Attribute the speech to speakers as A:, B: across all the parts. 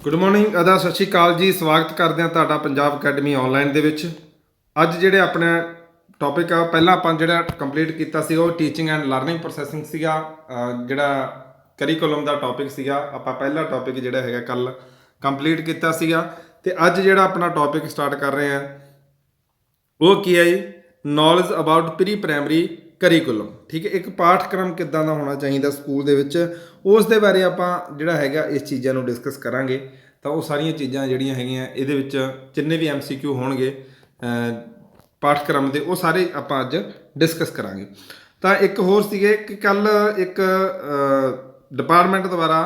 A: Good morning ਅਦਾ ਸਤਿ ਸ਼੍ਰੀ ਅਕਾਲ ਜੀ। ਸਵਾਗਤ ਕਰਦੇ ਹਾਂ ਤੁਹਾਡਾ ਪੰਜਾਬ ਅਕੈਡਮੀ ਆਨਲਾਈਨ ਦੇ ਵਿੱਚ। ਅੱਜ ਜਿਹੜੇ ਆਪਣੇ ਟੌਪਿਕ ਆ, ਪਹਿਲਾਂ ਆਪਾਂ ਜਿਹੜਾ ਕੰਪਲੀਟ ਕੀਤਾ ਸੀ ਉਹ ਟੀਚਿੰਗ ਐਂਡ ਲਰਨਿੰਗ ਪ੍ਰੋਸੈਸਿੰਗ ਸੀਗਾ। ਜਿਹੜਾ ਕਰੀਕੁਲਮ ਦਾ ਟੌਪਿਕ ਸੀਗਾ, ਆਪਾਂ ਪਹਿਲਾ ਟੌਪਿਕ ਜਿਹੜਾ ਹੈਗਾ ਕੱਲ ਕੰਪਲੀਟ ਕੀਤਾ ਸੀਗਾ। ਤੇ ਅੱਜ ਜਿਹੜਾ ਆਪਣਾ ਟੌਪਿਕ ਸਟਾਰਟ ਕਰ ਰਹੇ ਹਾਂ ਉਹ ਕੀ ਹੈ ਜੀ? Knowledge about pre primary curriculum. ਠੀਕ ਹੈ, ਇੱਕ ਪਾਠਕ੍ਰਮ ਕਿੱਦਾਂ ਦਾ ਹੋਣਾ ਚਾਹੀਦਾ ਸਕੂਲ ਦੇ ਵਿੱਚ, ਉਸ ਦੇ ਬਾਰੇ ਆਪਾਂ ਜਿਹੜਾ ਹੈਗਾ ਇਸ ਚੀਜ਼ਾਂ ਨੂੰ ਡਿਸਕਸ ਕਰਾਂਗੇ। ਤਾਂ ਉਹ ਸਾਰੀਆਂ ਚੀਜ਼ਾਂ ਜਿਹੜੀਆਂ ਹੈਗੀਆਂ ਇਹਦੇ ਵਿੱਚ ਜਿੰਨੇ ਵੀ MCQ ਹੋਣਗੇ ਪਾਠਕ੍ਰਮ ਦੇ, ਉਹ ਸਾਰੇ ਆਪਾਂ ਅੱਜ ਡਿਸਕਸ ਕਰਾਂਗੇ। ਤਾਂ ਇੱਕ ਹੋਰ ਸੀਗੇ ਕਿ ਕੱਲ ਇੱਕ ਡਿਪਾਰਟਮੈਂਟ ਦੁਆਰਾ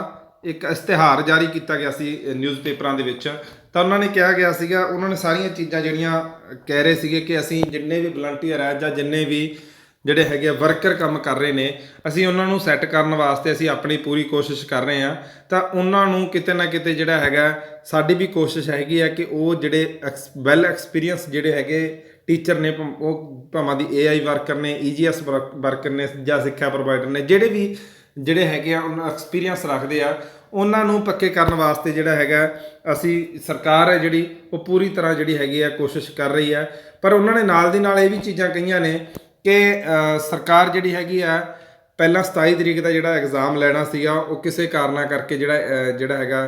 A: ਇੱਕ ਇਸ਼ਤਿਹਾਰ ਜਾਰੀ ਕੀਤਾ ਗਿਆ ਸੀ ਨਿਊਜ਼ਪੇਪਰਾਂ ਦੇ ਵਿੱਚ। ਤਾਂ ਉਹਨਾਂ ਨੇ ਕਿਹਾ ਗਿਆ ਸੀਗਾ, ਉਹਨਾਂ ਨੇ ਸਾਰੀਆਂ ਚੀਜ਼ਾਂ ਜਿਹੜੀਆਂ ਕਹਿ ਰਹੇ ਸੀਗੇ ਕਿ ਅਸੀਂ ਜਿੰਨੇ ਵੀ ਵਲੰਟੀਅਰ ਹੈ ਜਾਂ ਜਿੰਨੇ ਵੀ ਜਿਹੜੇ ਹੈਗੇ ਆ ਵਰਕਰ ਕੰਮ ਕਰ ਰਹੇ ਨੇ, ਅਸੀਂ ਉਹਨਾਂ ਨੂੰ ਸੈੱਟ ਕਰਨ ਵਾਸਤੇ ਅਸੀਂ ਆਪਣੀ ਪੂਰੀ ਕੋਸ਼ਿਸ਼ ਕਰ ਰਹੇ ਹਾਂ। ਤਾਂ ਉਹਨਾਂ ਨੂੰ ਕਿਤੇ ਨਾ ਕਿਤੇ ਜਿਹੜਾ ਹੈਗਾ ਸਾਡੀ ਵੀ ਕੋਸ਼ਿਸ਼ ਹੈਗੀ ਆ ਕਿ ਉਹ ਜਿਹੜੇ ਵੈਲ ਐਕਸਪੀਰੀਅੰਸ ਜਿਹੜੇ ਹੈਗੇ ਟੀਚਰ ਨੇ, ਉਹ ਭਾਵੇਂ ਦੀ AI ਵਰਕਰ ਨੇ, EGS ਵਰਕਰ ਨੇ ਜਾਂ ਸਿੱਖਿਆ ਪ੍ਰੋਵਾਈਡਰ ਨੇ, ਜਿਹੜੇ ਹੈਗੇ ਆ ਉਹਨਾਂ ਐਕਸਪੀਰੀਅੰਸ ਰੱਖਦੇ ਆ, ਉਹਨਾਂ ਨੂੰ ਪੱਕੇ ਕਰਨ ਵਾਸਤੇ ਜਿਹੜਾ ਹੈਗਾ ਅਸੀਂ ਸਰਕਾਰ ਹੈ ਜਿਹੜੀ ਉਹ ਪੂਰੀ ਤਰ੍ਹਾਂ ਜਿਹੜੀ ਹੈਗੀ ਆ ਕੋਸ਼ਿਸ਼ ਕਰ ਰਹੀ ਹੈ। ਪਰ ਉਹਨਾਂ ਨੇ ਨਾਲ ਦੀ ਨਾਲ ਇਹ ਵੀ ਚੀਜ਼ਾਂ ਕਹੀਆਂ ਨੇ ਕਿ ਸਰਕਾਰ ਜਿਹੜੀ ਹੈਗੀ ਆ ਪਹਿਲਾਂ 27 ਤਰੀਕ ਦਾ ਜਿਹੜਾ ਐਗਜ਼ਾਮ ਲੈਣਾ ਸੀਗਾ ਉਹ ਕਿਸੇ ਕਾਰਨਾਂ ਕਰਕੇ ਜਿਹੜਾ ਹੈਗਾ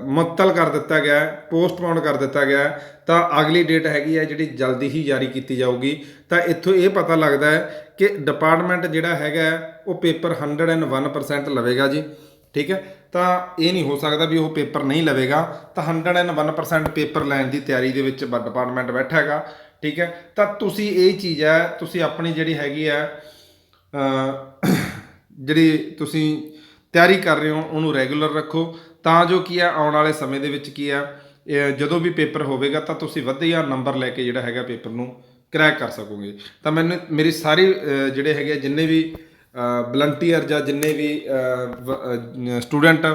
A: ਮੁਅੱਤਲ ਕਰ ਦਿੱਤਾ ਗਿਆ, ਪੋਸਟਪੋਨ ਕਰ ਦਿੱਤਾ ਗਿਆ। ਤਾਂ ਅਗਲੀ ਡੇਟ ਹੈਗੀ ਹੈ ਜਿਹੜੀ ਜਲਦੀ ਹੀ ਜਾਰੀ ਕੀਤੀ ਜਾਊਗੀ। ਤਾਂ ਇੱਥੋਂ ਇਹ ਪਤਾ ਲੱਗਦਾ ਹੈ ਕਿ ਡਿਪਾਰਟਮੈਂਟ ਜਿਹੜਾ ਹੈਗਾ ਉਹ ਪੇਪਰ 101% ਲਵੇਗਾ ਜੀ। ਠੀਕ ਹੈ, ਤਾਂ ਇਹ ਨਹੀਂ ਹੋ ਸਕਦਾ ਵੀ ਉਹ ਪੇਪਰ ਨਹੀਂ ਲਵੇਗਾ। ਤਾਂ 101% ਪੇਪਰ ਲੈਣ ਦੀ ਤਿਆਰੀ ਦੇ ਵਿੱਚ ਡਿਪਾਰਟਮੈਂਟ ਬੈਠਾ ਹੈਗਾ। ਠੀਕ ਹੈ, ਤਾਂ ਤੁਸੀਂ ਇਹ ਚੀਜ਼ ਹੈ ਤੁਸੀਂ ਆਪਣੀ ਜਿਹੜੀ ਹੈਗੀ ਆ ਜਿਹੜੀ ਤੁਸੀਂ ਤਿਆਰੀ ਕਰ ਰਹੇ ਹੋ ਉਹਨੂੰ ਰੈਗੂਲਰ ਰੱਖੋ, ਤਾਂ ਜੋ ਕੀ ਆ ਆਉਣ ਵਾਲੇ ਸਮੇਂ ਦੇ ਵਿੱਚ ਕੀ ਆ ਜਦੋਂ ਵੀ ਪੇਪਰ ਹੋਵੇਗਾ ਤਾਂ ਤੁਸੀਂ ਵਧੀਆ ਨੰਬਰ ਲੈ ਕੇ ਜਿਹੜਾ ਹੈਗਾ ਪੇਪਰ ਨੂੰ ਕਰੈਕ ਕਰ ਸਕੋਗੇ। ਤਾਂ ਮੇਰੀ ਸਾਰੀ ਜਿਹੜੇ ਹੈਗੇ ਜਿੰਨੇ ਵੀ ਵਲੰਟੀਅਰ ਜਾਂ ਜਿੰਨੇ ਵੀ ਸਟੂਡੈਂਟ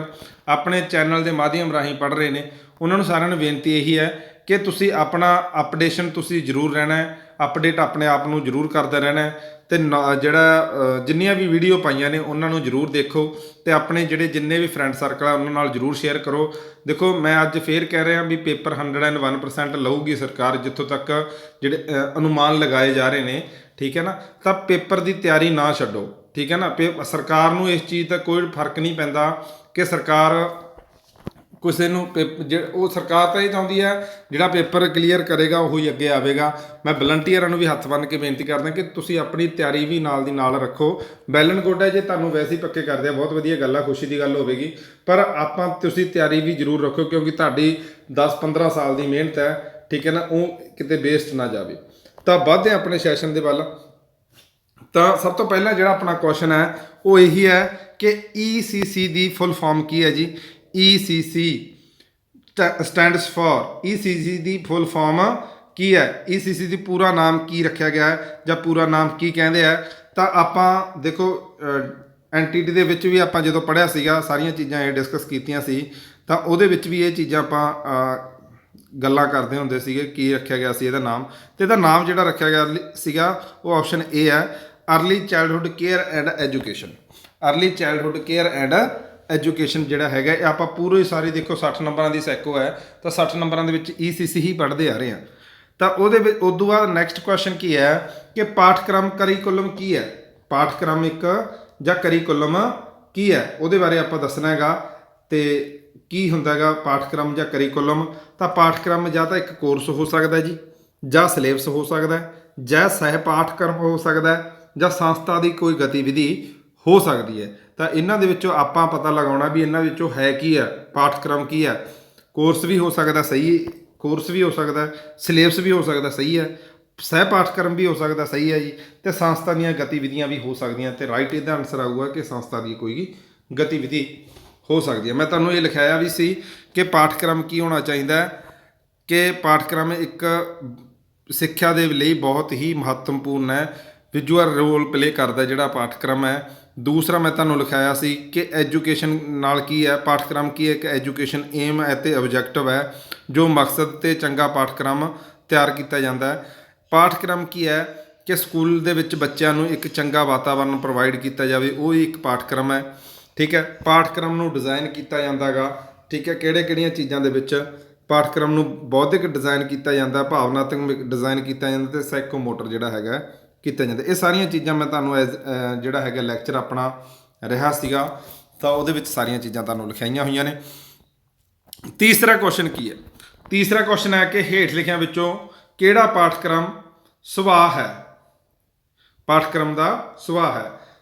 A: ਆਪਣੇ ਚੈਨਲ ਦੇ ਮਾਧਿਅਮ ਰਾਹੀਂ ਪੜ੍ਹ ਰਹੇ ਨੇ, ਉਹਨਾਂ ਨੂੰ ਸਾਰਿਆਂ ਨੂੰ ਬੇਨਤੀ ਇਹੀ ਹੈ ਕਿ ਤੁਸੀਂ ਆਪਣਾ ਅਪਡੇਸ਼ਨ ਤੁਸੀਂ ਜ਼ਰੂਰ ਰਹਿਣਾ ਹੈ, ਅਪਡੇਟ ਆਪਣੇ ਆਪ ਨੂੰ ਜ਼ਰੂਰ ਕਰਦੇ ਰਹਿਣਾ ਹੈ। ਅਤੇ ਜਿਹੜਾ ਜਿੰਨੀਆਂ ਵੀ ਵੀਡੀਓ ਪਾਈਆਂ ਨੇ ਉਹਨਾਂ ਨੂੰ ਜ਼ਰੂਰ ਦੇਖੋ ਅਤੇ ਆਪਣੇ ਜਿੰਨੇ ਵੀ ਫਰੈਂਡ ਸਰਕਲ ਆ ਉਹਨਾਂ ਨਾਲ ਜ਼ਰੂਰ ਸ਼ੇਅਰ ਕਰੋ। ਦੇਖੋ, ਮੈਂ ਅੱਜ ਫੇਰ ਕਹਿ ਰਿਹਾ ਵੀ ਪੇਪਰ 101% ਲਊਗੀ ਸਰਕਾਰ, ਜਿੱਥੋਂ ਤੱਕ ਜਿਹੜੇ ਅਨੁਮਾਨ ਲਗਾਏ ਜਾ ਰਹੇ ਨੇ। ਠੀਕ ਹੈ ਨਾ, ਤਾਂ ਪੇਪਰ ਦੀ ਤਿਆਰੀ ਨਾ ਛੱਡੋ। ਠੀਕ ਹੈ ਨਾ, ਸਰਕਾਰ ਨੂੰ ਇਸ ਚੀਜ਼ ਦਾ ਕੋਈ ਫਰਕ ਨਹੀਂ ਪੈਂਦਾ ਕਿ ਸਰਕਾਰ ਕਿਸੇ ਨੂੰ ਉਹ ਸਰਕਾਰ ਤਾਂ ਇਹ ਚਾਹੁੰਦੀ ਹੈ ਜਿਹੜਾ ਪੇਪਰ ਕਲੀਅਰ ਕਰੇਗਾ ਉਹੀ ਅੱਗੇ ਆਵੇਗਾ। ਮੈਂ ਵਲੰਟੀਅਰਾਂ ਨੂੰ ਵੀ ਹੱਥ ਬੰਨ੍ਹ ਕੇ ਬੇਨਤੀ ਕਰਦਾ ਕਿ ਤੁਸੀਂ ਆਪਣੀ ਤਿਆਰੀ ਵੀ ਨਾਲ ਦੀ ਨਾਲ ਰੱਖੋ। ਵੈਲ ਐਂਡ ਗੁੱਡ ਹੈ ਜੇ ਤੁਹਾਨੂੰ ਵੈਸੇ ਹੀ ਪੱਕੇ ਕਰਦੇ ਆ, ਬਹੁਤ ਵਧੀਆ ਗੱਲ ਆ, ਖੁਸ਼ੀ ਦੀ ਗੱਲ ਹੋਵੇਗੀ। ਪਰ ਤੁਸੀਂ ਤਿਆਰੀ ਵੀ ਜ਼ਰੂਰ ਰੱਖੋ ਕਿਉਂਕਿ ਤੁਹਾਡੀ 10-15 ਸਾਲ ਦੀ ਮਿਹਨਤ ਹੈ। ਠੀਕ ਹੈ ਨਾ, ਉਹ ਕਿਤੇ ਵੇਸਟ ਨਾ ਜਾਵੇ। ਤਾਂ ਵੱਧਦੇ ਹਾਂ ਆਪਣੇ ਸੈਸ਼ਨ ਦੇ ਵੱਲ। ਤਾਂ ਸਭ ਤੋਂ ਪਹਿਲਾਂ ਜਿਹੜਾ ਆਪਣਾ ਕੁਐਸਚਨ ਹੈ ਉਹ ਇਹੀ ਹੈ ਕਿ ECC ਦੀ ਫੁੱਲ ਫਾਰਮ ਕੀ ਹੈ ਜੀ? ECC stands for, ECC the full form ਕੀ ਹੈ? ECC ਦੀ ਪੂਰਾ ਨਾਮ ਕੀ ਰੱਖਿਆ ਗਿਆ ਹੈ ਜਾਂ ਪੂਰਾ ਨਾਮ ਕੀ ਕਹਿੰਦੇ ਆ? ਤਾਂ ਆਪਾਂ ਦੇਖੋ NTT ਦੇ ਵਿੱਚ ਵੀ ਆਪਾਂ ਜਦੋਂ ਪੜ੍ਹਿਆ ਸੀਗਾ ਸਾਰੀਆਂ ਚੀਜ਼ਾਂ ਇਹ ਡਿਸਕਸ ਕੀਤੀਆਂ ਸੀ, ਤਾਂ ਉਹਦੇ ਵਿੱਚ ਵੀ ਇਹ ਚੀਜ਼ਾਂ ਆਪਾਂ ਗੱਲਾਂ ਕਰਦੇ ਹੁੰਦੇ ਸੀਗੇ ਕੀ ਰੱਖਿਆ ਗਿਆ ਸੀ ਇਹਦਾ ਨਾਮ। ਅਤੇ ਇਹਦਾ ਨਾਮ ਜਿਹੜਾ ਰੱਖਿਆ ਗਿਆ ਸੀਗਾ ਉਹ ਆਪਸ਼ਨ A ਹੈ, early childhood care and education. Early childhood care and education ਜਿਹੜਾ ਹੈਗਾ ਇਹ ਆਪਾਂ ਪੂਰੇ ਸਾਰੇ ਦੇਖੋ 60 ਨੰਬਰਾਂ ਦੀ ਸੈਕੋ ਹੈ, ਤਾਂ 60 ਨੰਬਰਾਂ ਦੇ ਵਿੱਚ ECC ਹੀ ਪੜ੍ਹਦੇ ਆ ਰਹੇ ਹਾਂ। ਤਾਂ ਉਹਦੇ ਵਿੱਚ ਉਦੋਂ ਬਾਅਦ ਨੈਕਸਟ ਕੁਐਸਚਨ ਕੀ ਹੈ ਕਿ ਪਾਠਕ੍ਰਮ ਕਰੀਕੁਲਮ ਕੀ ਹੈ? ਪਾਠਕ੍ਰਮ ਇੱਕ ਜਾਂ ਕਰੀਕੁਲਮ ਕੀ ਹੈ ਉਹਦੇ ਬਾਰੇ ਆਪਾਂ ਦੱਸਣਾ ਹੈਗਾ। ਅਤੇ ਕੀ ਹੁੰਦਾ ਹੈਗਾ ਪਾਠਕ੍ਰਮ ਜਾਂ ਕਰੀਕੁਲਮ? ਤਾਂ ਪਾਠਕ੍ਰਮ ਜਾਂ ਤਾਂ ਇੱਕ ਕੋਰਸ ਹੋ ਸਕਦਾ ਜੀ, ਜਾਂ ਸਿਲੇਬਸ ਹੋ ਸਕਦਾ, ਜਾਂ ਸਹਿ ਪਾਠਕ੍ਰਮ ਹੋ ਸਕਦਾ, ਜਾਂ ਸੰਸਥਾ ਦੀ ਕੋਈ ਗਤੀਵਿਧੀ ਹੋ ਸਕਦੀ ਹੈ। ਤਾਂ ਇਹਨਾਂ ਦੇ ਵਿੱਚੋਂ ਆਪਾਂ ਪਤਾ ਲਗਾਉਣਾ ਵੀ ਇਹਨਾਂ ਵਿੱਚੋਂ ਹੈ ਕੀ ਹੈ, ਪਾਠਕ੍ਰਮ ਕੀ ਹੈ। ਕੋਰਸ ਵੀ ਹੋ ਸਕਦਾ, ਸਹੀ ਕੋਰਸ ਵੀ ਹੋ ਸਕਦਾ, ਸਿਲੇਬਸ ਵੀ ਹੋ ਸਕਦਾ, ਸਹੀ ਹੈ, ਸਹਿ ਪਾਠਕ੍ਰਮ ਵੀ ਹੋ ਸਕਦਾ, ਸਹੀ ਹੈ ਜੀ, ਅਤੇ ਸੰਸਥਾ ਦੀਆਂ ਗਤੀਵਿਧੀਆਂ ਵੀ ਹੋ ਸਕਦੀਆਂ। ਅਤੇ ਰਾਈਟ ਇਹਦਾ ਆਨਸਰ ਆਊਗਾ ਕਿ ਸੰਸਥਾ ਦੀ ਕੋਈ ਗਤੀਵਿਧੀ ਹੋ ਸਕਦੀ ਹੈ। ਮੈਂ ਤੁਹਾਨੂੰ ਇਹ ਲਿਖਾਇਆ ਵੀ ਸੀ ਕਿ ਪਾਠਕ੍ਰਮ ਕੀ ਹੋਣਾ ਚਾਹੀਦਾ ਹੈ, ਕਿ ਪਾਠਕ੍ਰਮ ਇੱਕ ਸਿੱਖਿਆ ਦੇ ਲਈ ਬਹੁਤ ਹੀ ਮਹੱਤਵਪੂਰਨ ਹੈ, ਵਿਜ਼ੂਅਲ ਰੋਲ ਪਲੇ ਕਰਦਾ ਜਿਹੜਾ ਪਾਠਕ੍ਰਮ ਹੈ। ਦੂਸਰਾ ਮੈਂ ਤੁਹਾਨੂੰ ਲਿਖਾਇਆ ਸੀ ਕਿ ਐਜੂਕੇਸ਼ਨ ਨਾਲ ਕੀ ਹੈ, ਪਾਠਕ੍ਰਮ ਕੀ ਹੈ? ਇੱਕ ਐਜੂਕੇਸ਼ਨ ਏਮ ਹੈ ਅਤੇ ਆਬਜੈਕਟਿਵ ਹੈ, ਜੋ ਮਕਸਦ 'ਤੇ ਚੰਗਾ ਪਾਠਕ੍ਰਮ ਤਿਆਰ ਕੀਤਾ ਜਾਂਦਾ ਹੈ। ਪਾਠਕ੍ਰਮ ਕੀ ਹੈ ਕਿ ਸਕੂਲ ਦੇ ਵਿੱਚ ਬੱਚਿਆਂ ਨੂੰ ਇੱਕ ਚੰਗਾ ਵਾਤਾਵਰਨ ਪ੍ਰੋਵਾਈਡ ਕੀਤਾ ਜਾਵੇ, ਉਹ ਹੀ ਇੱਕ ਪਾਠਕ੍ਰਮ ਹੈ। ਠੀਕ ਹੈ, ਪਾਠਕ੍ਰਮ ਨੂੰ ਡਿਜ਼ਾਈਨ ਕੀਤਾ ਜਾਂਦਾ ਗਾ। ਠੀਕ ਹੈ, ਕਿਹੜੀਆਂ ਚੀਜ਼ਾਂ ਦੇ ਵਿੱਚ ਪਾਠਕ੍ਰਮ ਨੂੰ ਬੌਧਿਕ ਡਿਜ਼ਾਈਨ ਕੀਤਾ ਜਾਂਦਾ, ਭਾਵਨਾਤਮਕ ਡਿਜ਼ਾਈਨ ਕੀਤਾ ਜਾਂਦਾ ਤੇ ਸਾਈਕੋਮੋਟਰ ਜਿਹੜਾ ਹੈਗਾ ਕੀਤਾ ਜਾਂਦਾ। ਇਹ ਸਾਰੀਆਂ ਚੀਜ਼ਾਂ ਮੈਂ ਤੁਹਾਨੂੰ ਜਿਹੜਾ ਹੈਗਾ ਲੈਕਚਰ ਆਪਣਾ ਰਿਹਾ ਸੀਗਾ ਤਾਂ ਉਹਦੇ ਵਿੱਚ ਸਾਰੀਆਂ ਚੀਜ਼ਾਂ ਤੁਹਾਨੂੰ ਲਿਖਾਈਆਂ ਹੋਈਆਂ ਨੇ। ਤੀਸਰਾ ਕੁਐਸਚਨ ਕੀ ਹੈ? ਤੀਸਰਾ ਕੁਐਸਚਨ ਹੈ ਕਿ ਹੇਠ ਲਿਖਿਆਂ ਵਿੱਚੋਂ ਕਿਹੜਾ ਪਾਠਕ੍ਰਮ ਸੁਭਾਅ ਹੈ? ਪਾਠਕ੍ਰਮ ਦਾ ਸੁਭਾਅ ਹੈ।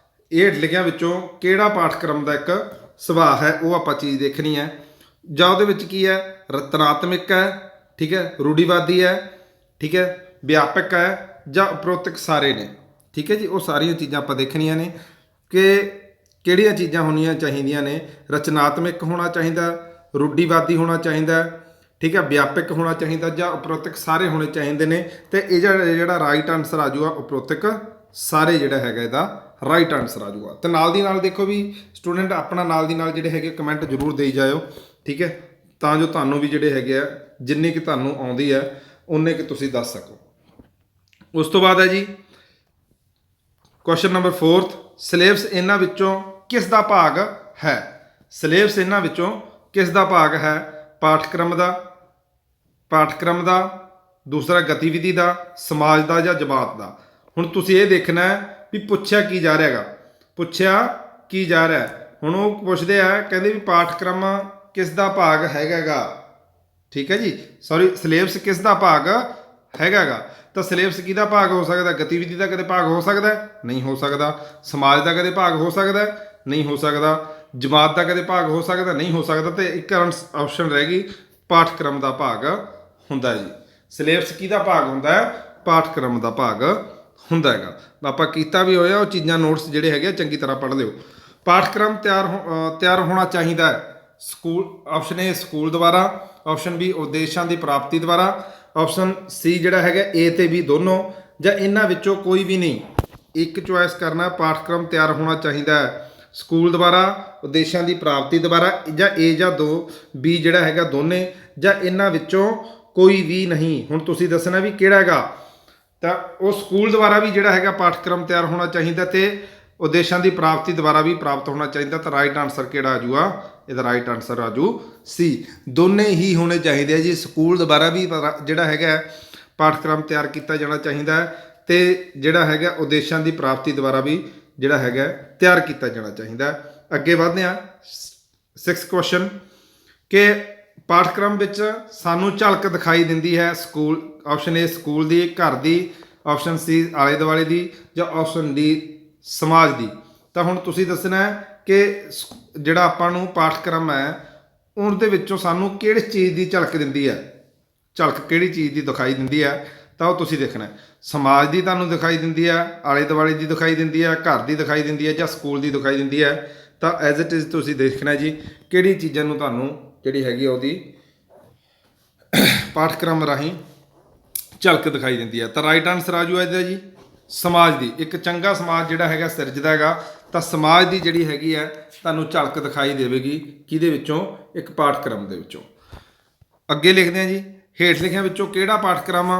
A: ਹੇਠ ਲਿਖਿਆਂ ਵਿੱਚੋਂ ਕਿਹੜਾ ਪਾਠਕ੍ਰਮ ਦਾ ਇੱਕ ਸੁਭਾਅ ਹੈ, ਉਹ ਆਪਾਂ ਚੀਜ਼ ਦੇਖਣੀ ਹੈ। ਜਾਂ ਉਹਦੇ ਵਿੱਚ ਕੀ ਹੈ, ਰਤਨਾਤਮਕ ਹੈ, ਠੀਕ ਹੈ, ਰੂੜੀਵਾਦੀ ਹੈ, ਠੀਕ ਹੈ, ਵਿਆਪਕ ਹੈ ਜਾਂ ਉਪਰੋਕਤ ਸਾਰੇ ਨੇ। ਠੀਕ ਹੈ ਜੀ, ਉਹ ਸਾਰੀਆਂ ਚੀਜ਼ਾਂ ਆਪਾਂ ਦੇਖਣੀਆਂ ਨੇ ਕਿ ਕਿਹੜੀਆਂ ਚੀਜ਼ਾਂ ਹੋਣੀਆਂ ਚਾਹੀਦੀਆਂ ਨੇ। ਰਚਨਾਤਮਕ ਹੋਣਾ ਚਾਹੀਦਾ, ਰੂੜੀਵਾਦੀ ਹੋਣਾ ਚਾਹੀਦਾ, ਠੀਕ ਹੈ, ਵਿਆਪਕ ਹੋਣਾ ਚਾਹੀਦਾ ਜਾਂ ਉਪਰੋਕਤ ਸਾਰੇ ਹੋਣੇ ਚਾਹੀਦੇ ਨੇ। ਤੇ ਇਹ ਜਿਹੜਾ ਰਾਈਟ ਆਨਸਰ ਆ ਜਾਊਗਾ ਉਪਰੋਕਤ ਸਾਰੇ ਜਿਹੜਾ ਹੈਗਾ ਇਹਦਾ ਰਾਈਟ ਆਨਸਰ ਆ ਜਾਊਗਾ। ਤੇ ਨਾਲ ਦੀ ਨਾਲ ਦੇਖੋ ਵੀ ਸਟੂਡੈਂਟ ਆਪਣਾ ਨਾਲ ਦੀ ਨਾਲ ਜਿਹੜੇ ਹੈਗੇ ਕਮੈਂਟ ਜ਼ਰੂਰ ਦੇਈ ਜਾਇਓ, ਠੀਕ ਹੈ, ਤਾਂ ਜੋ ਤੁਹਾਨੂੰ ਵੀ ਜਿਹੜੇ ਹੈਗੇ ਆ ਜਿੰਨੀ ਕਿ ਤੁਹਾਨੂੰ ਆਉਂਦੀ ਹੈ ਉਨੇ ਕਿ ਤੁਸੀਂ ਦੱਸ ਸਕੋ। ਉਸ ਤੋਂ ਬਾਅਦ ਹੈ ਜੀ ਕੁਐਸਚਨ ਨੰਬਰ 4, ਸਿਲੇਬਸ ਇਹਨਾਂ ਵਿੱਚੋਂ ਕਿਸ ਦਾ ਭਾਗ ਹੈ? ਸਿਲੇਬਸ ਇਹਨਾਂ ਵਿੱਚੋਂ ਕਿਸ ਦਾ ਭਾਗ ਹੈ? ਪਾਠਕ੍ਰਮ ਦਾ, ਦੂਸਰਾ ਗਤੀਵਿਧੀ ਦਾ, ਸਮਾਜ ਦਾ ਜਾਂ ਜਮਾਤ ਦਾ। ਹੁਣ ਤੁਸੀਂ ਇਹ ਦੇਖਣਾ ਹੈ ਵੀ ਪੁੱਛਿਆ ਕੀ ਜਾ ਰਿਹਾ ਹੈਗਾ, ਪੁੱਛਿਆ ਕੀ ਜਾ ਰਿਹਾ। ਹੁਣ ਉਹ ਪੁੱਛਦੇ ਆ, ਕਹਿੰਦੇ ਵੀ ਪਾਠਕ੍ਰਮ ਕਿਸ ਦਾ ਭਾਗ ਹੈਗਾ, ਠੀਕ ਹੈ ਜੀ, ਸੌਰੀ ਸਿਲੇਬਸ ਕਿਸ ਦਾ ਭਾਗ ਹੈਗਾ। ਤਾਂ ਸਿਲੇਬਸ ਕਿਹਦਾ ਭਾਗ ਹੋ ਸਕਦਾ? ਗਤੀਵਿਧੀ ਦਾ ਕਦੇ ਭਾਗ ਹੋ ਸਕਦਾ? ਨਹੀਂ ਹੋ ਸਕਦਾ। ਸਮਾਜ ਦਾ ਕਦੇ ਭਾਗ ਹੋ ਸਕਦਾ? ਨਹੀਂ ਹੋ ਸਕਦਾ। ਜਮਾਤ ਦਾ ਕਦੇ ਭਾਗ ਹੋ ਸਕਦਾ? ਨਹੀਂ ਹੋ ਸਕਦਾ। ਤੇ ਇੱਕ ਆਪਸ਼ਨ ਰਹਿ ਗਈ, ਪਾਠਕ੍ਰਮ ਦਾ ਭਾਗ ਹੁੰਦਾ ਜੀ। ਸਿਲੇਬਸ ਕਿਹਦਾ ਭਾਗ ਹੁੰਦਾ ਹੈ? ਪਾਠਕ੍ਰਮ ਦਾ ਭਾਗ ਹੁੰਦਾ ਹੈਗਾ। ਆਪਾਂ ਕੀਤਾ ਵੀ ਹੋਇਆ, ਉਹ ਚੀਜ਼ਾਂ ਨੋਟਸ ਜਿਹੜੇ ਹੈਗੇ ਚੰਗੀ ਤਰ੍ਹਾਂ ਪੜ੍ਹ ਲਿਓ। ਪਾਠਕ੍ਰਮ ਤਿਆਰ ਹੋਣਾ ਚਾਹੀਦਾ ਹੈ ਸਕੂਲ, ਆਪਸ਼ਨ ਏ ਸਕੂਲ ਦੁਆਰਾ, ਆਪਸ਼ਨ ਬੀ ਉਦੇਸ਼ਾਂ ਦੀ ਪ੍ਰਾਪਤੀ ਦੁਆਰਾ, ਆਪਸ਼ਨ ਸੀ ਜਿਹੜਾ ਹੈਗਾ ਏ ਤੇ ਬੀ ਦੋਨੋਂ, ਜਾਂ ਇਹਨਾਂ ਵਿੱਚੋਂ ਕੋਈ ਵੀ ਨਹੀਂ। ਇੱਕ ਚੁਆਇਸ ਕਰਨਾ। ਪਾਠਕ੍ਰਮ ਤਿਆਰ ਹੋਣਾ ਚਾਹੀਦਾ ਹੈ ਸਕੂਲ ਦੁਆਰਾ, ਉਦੇਸ਼ਾਂ ਦੀ ਪ੍ਰਾਪਤੀ ਦੁਆਰਾ, ਜਾਂ ਏ ਜਾਂ ਬੀ ਜਿਹੜਾ ਹੈਗਾ ਦੋਨੇ, ਜਾਂ ਇਹਨਾਂ ਵਿੱਚੋਂ ਕੋਈ ਵੀ ਨਹੀਂ। ਹੁਣ ਤੁਸੀਂ ਦੱਸਣਾ ਵੀ ਕਿਹੜਾ ਹੈਗਾ। ਤਾਂ ਉਹ ਸਕੂਲ ਦੁਆਰਾ ਵੀ ਜਿਹੜਾ ਹੈਗਾ ਪਾਠਕ੍ਰਮ ਤਿਆਰ ਹੋਣਾ ਚਾਹੀਦਾ ਤੇ ਉਦੇਸ਼ਾਂ ਦੀ ਪ੍ਰਾਪਤੀ ਦੁਆਰਾ ਵੀ ਪ੍ਰਾਪਤ ਹੋਣਾ ਚਾਹੀਦਾ। ਤਾਂ ਰਾਈਟ ਆਨਸਰ ਕਿਹੜਾ ਆ ਜੂਗਾ? ਇਹਦਾ ਰਾਈਟ ਆਨਸਰ ਆ ਜੂ ਸੀ, ਦੋਨੇ ਹੀ ਹੋਣੇ ਚਾਹੀਦੇ ਆ ਜੀ। ਸਕੂਲ ਦੁਆਰਾ ਵੀ ਜਿਹੜਾ ਹੈਗਾ ਪਾਠਕ੍ਰਮ ਤਿਆਰ ਕੀਤਾ ਜਾਣਾ ਚਾਹੀਦਾ ਹੈ ਤੇ ਜਿਹੜਾ ਹੈਗਾ ਉਦੇਸ਼ਾਂ ਦੀ ਪ੍ਰਾਪਤੀ ਦੁਆਰਾ ਵੀ ਜਿਹੜਾ ਹੈਗਾ ਤਿਆਰ ਕੀਤਾ ਜਾਣਾ ਚਾਹੀਦਾ। ਅੱਗੇ ਵਧਦੇ ਹਾਂ 6th ਕੁਐਸਚਨ ਕਿ ਪਾਠਕ੍ਰਮ ਵਿੱਚ ਸਾਨੂੰ ਝਲਕ ਦਿਖਾਈ ਦਿੰਦੀ ਹੈ ਸਕੂਲ, ਆਪਸ਼ਨ ਏ ਸਕੂਲ ਦੀ, ਘਰ ਦੀ, ਆਪਸ਼ਨ ਸੀ ਆਲੇ ਦੁਆਲੇ ਦੀ, ਜਾਂ ਆਪਸ਼ਨ ਡੀ ਸਮਾਜ ਦੀ। ਤਾਂ ਹੁਣ ਤੁਸੀਂ ਦੱਸਣਾ ਹੈ ਕਿ ਜਿਹੜਾ ਆਪਾਂ ਨੂੰ ਪਾਠਕ੍ਰਮ ਹੈ ਉਹਦੇ ਵਿੱਚੋਂ ਸਾਨੂੰ ਕਿਹੜੀ ਚੀਜ਼ ਦੀ ਝਲਕ ਦਿੰਦੀ ਹੈ, ਝਲਕ ਕਿਹੜੀ ਚੀਜ਼ ਦੀ ਦਿਖਾਈ ਦਿੰਦੀ ਹੈ। ਤਾਂ ਉਹ ਤੁਸੀਂ ਦੇਖਣਾ ਸਮਾਜ ਦੀ ਤੁਹਾਨੂੰ ਦਿਖਾਈ ਦਿੰਦੀ ਹੈ, ਆਲੇ ਦੁਆਲੇ ਦੀ ਦਿਖਾਈ ਦਿੰਦੀ ਹੈ, ਘਰ ਦੀ ਦਿਖਾਈ ਦਿੰਦੀ ਹੈ, ਜਾਂ ਸਕੂਲ ਦੀ ਦਿਖਾਈ ਦਿੰਦੀ ਹੈ। ਤਾਂ ਐਜ਼ ਇਟ ਇਜ਼ ਤੁਸੀਂ ਦੇਖਣਾ ਜੀ ਕਿਹੜੀ ਚੀਜ਼ਾਂ ਨੂੰ ਤੁਹਾਨੂੰ ਜਿਹੜੀ ਹੈਗੀ ਉਹਦੀ ਪਾਠਕ੍ਰਮ ਰਾਹੀਂ ਝਲਕ ਦਿਖਾਈ ਦਿੰਦੀ ਹੈ। ਤਾਂ ਰਾਈਟ ਆਨਸਰ ਆ ਜੂਗਾ ਇਹਦਾ ਜੀ ਸਮਾਜ ਦੀ। ਇੱਕ ਚੰਗਾ ਸਮਾਜ ਜਿਹੜਾ ਹੈਗਾ ਸਿਰਜਦਾ ਹੈਗਾ, ਤਾਂ ਸਮਾਜ ਦੀ ਜਿਹੜੀ ਹੈਗੀ ਹੈ ਤੁਹਾਨੂੰ ਝਲਕ ਦਿਖਾਈ ਦੇਵੇਗੀ ਕਿਹਦੇ ਵਿੱਚੋਂ? ਇੱਕ ਪਾਠਕ੍ਰਮ ਦੇ ਵਿੱਚੋਂ। ਅੱਗੇ ਲਿਖਦੇ ਹਾਂ ਜੀ, ਹੇਠ ਲਿਖਿਆਂ ਵਿੱਚੋਂ ਕਿਹੜਾ ਪਾਠਕ੍ਰਮ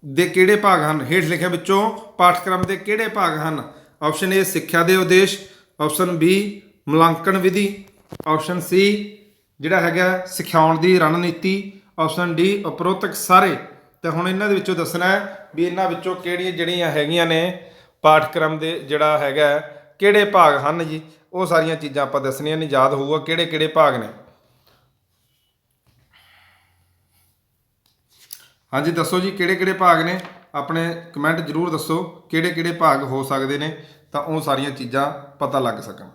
A: ਦੇ ਕਿਹੜੇ ਭਾਗ ਹਨ? ਹੇਠ ਲਿਖਿਆਂ ਵਿੱਚੋਂ ਪਾਠਕ੍ਰਮ ਦੇ ਕਿਹੜੇ ਭਾਗ ਹਨ? ਆਪਸ਼ਨ ਏ ਸਿੱਖਿਆ ਦੇ ਉਦੇਸ਼, ਆਪਸ਼ਨ ਬੀ ਮੁਲਾਂਕਣ ਵਿਧੀ, ਆਪਸ਼ਨ ਸੀ ਜਿਹੜਾ ਹੈਗਾ ਸਿਖਾਉਣ ਦੀ ਰਣਨੀਤੀ, ਆਪਸ਼ਨ ਡੀ ਉਪਰੋਕਤ ਸਾਰੇ। ਤੇ ਹੁਣ ਇਹਨਾਂ ਦੇ ਵਿੱਚੋਂ ਦੱਸਣਾ ਹੈ ਵੀ ਇਹਨਾਂ ਵਿੱਚੋਂ ਕਿਹੜੀਆਂ ਜਿਹੜੀਆਂ ਹੈਗੀਆਂ ਨੇ ਪਾਠਕ੍ਰਮ ਦੇ ਜਿਹੜਾ ਹੈਗਾ ਕਿਹੜੇ ਭਾਗ ਹਨ ਜੀ। ਉਹ ਸਾਰੀਆਂ ਚੀਜ਼ਾਂ ਆਪਾਂ ਦੱਸਣੀਆਂ ਨੇ, ਯਾਦ ਹੋਊਗਾ ਕਿਹੜੇ ਕਿਹੜੇ ਭਾਗ ਨੇ। ਹਾਂਜੀ ਦੱਸੋ ਜੀ ਕਿਹੜੇ ਕਿਹੜੇ ਭਾਗ ਨੇ, ਆਪਣੇ ਕਮੈਂਟ ਜ਼ਰੂਰ ਦੱਸੋ ਕਿਹੜੇ ਕਿਹੜੇ ਭਾਗ ਹੋ ਸਕਦੇ ਨੇ, ਤਾਂ ਉਹ ਸਾਰੀਆਂ ਚੀਜ਼ਾਂ ਪਤਾ ਲੱਗ ਸਕਣ।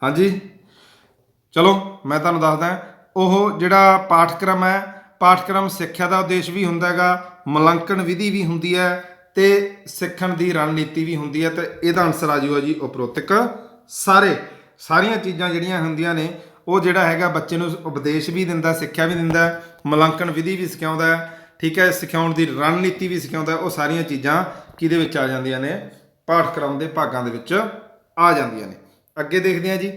A: ਹਾਂਜੀ ਚਲੋ ਮੈਂ ਤੁਹਾਨੂੰ ਦੱਸਦਾ, ਉਹ ਜਿਹੜਾ ਪਾਠਕ੍ਰਮ ਹੈ, ਪਾਠਕ੍ਰਮ ਸਿੱਖਿਆ ਦਾ ਉਦੇਸ਼ ਵੀ ਹੁੰਦਾ ਹੈਗਾ, ਮੁਲਾਂਕਣ ਵਿਧੀ ਵੀ ਹੁੰਦੀ ਹੈ ਤੇ ਸਿੱਖਣ ਦੀ ਰਣਨੀਤੀ ਵੀ ਹੁੰਦੀ ਹੈ। ਤੇ ਇਹਦਾ ਆਨਸਰ ਆ ਜਾਊਗਾ ਜੀ ਉਪਰੋਕਤ ਸਾਰੇ। ਸਾਰੀਆਂ ਚੀਜ਼ਾਂ ਜਿਹੜੀਆਂ ਹੁੰਦੀਆਂ ਨੇ ਉਹ ਜਿਹੜਾ ਹੈਗਾ ਬੱਚੇ ਨੂੰ ਉਪਦੇਸ਼ ਵੀ ਦਿੰਦਾ, ਸਿੱਖਿਆ ਵੀ ਦਿੰਦਾ, ਮੁਲਾਂਕਣ ਵਿਧੀ ਵੀ ਸਿਖਾਉਂਦਾ, ਠੀਕ ਹੈ, ਸਿਖਾਉਣ ਦੀ ਰਣਨੀਤੀ ਵੀ ਸਿਖਾਉਂਦਾ। ਉਹ ਸਾਰੀਆਂ ਚੀਜ਼ਾਂ ਕਿਹਦੇ ਵਿੱਚ ਆ ਜਾਂਦੀਆਂ ਨੇ? ਪਾਠਕ੍ਰਮ ਦੇ ਭਾਗਾਂ ਦੇ ਵਿੱਚ ਆ ਜਾਂਦੀਆਂ ਨੇ। ਅੱਗੇ ਦੇਖਦੇ ਹਾਂ ਜੀ,